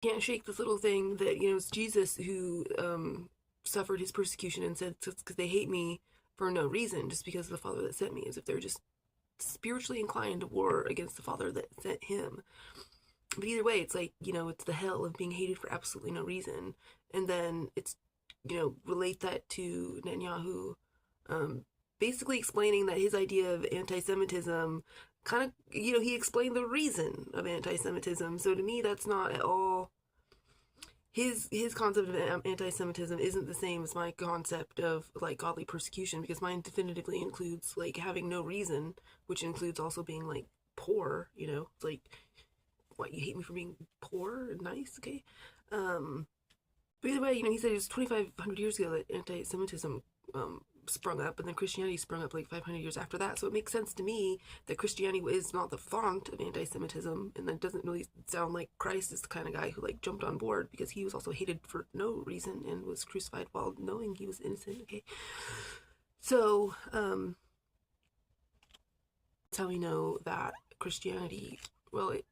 can't shake this little thing that, it's Jesus who suffered his persecution and said, because they hate me for no reason, just because of the Father that sent me, as if they're just spiritually inclined to war against the Father that sent him. But either way, it's like, it's the hell of being hated for absolutely no reason. And then it's, relate that to Netanyahu, um, basically explaining that his idea of anti Semitism kind of, he explained the reason of anti Semitism. So to me, that's not at all. His concept of anti-Semitism isn't the same as my concept of like godly persecution, because mine definitively includes like having no reason, which includes also being like poor. It's like, what, you hate me for being poor and nice, okay? Um, but either way, he said it was 2,500 years ago that anti-Semitism sprung up, and then Christianity sprung up like 500 years after that. So it makes sense to me that Christianity is not the font of anti-Semitism, and that doesn't really sound like Christ is the kind of guy who like jumped on board, because he was also hated for no reason and was crucified while knowing he was innocent. Okay, so that's how we know that Christianity, well, it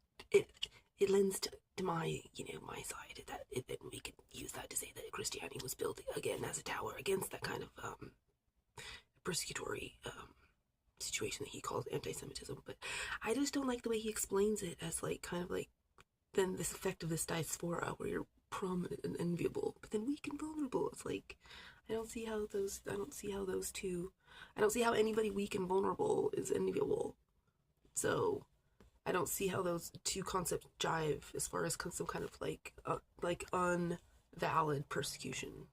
it lends to my my side, that we can use that to say that Christianity was built again as a tower against that kind of persecutory situation that he calls anti-Semitism. But I just don't like the way he explains it as like kind of like then this effect of this diaspora where you're prominent and enviable, but then weak and vulnerable. It's like I don't see how those two. I don't see how anybody weak and vulnerable is enviable. So I don't see how those two concepts jive as far as some kind of like unvalid persecution.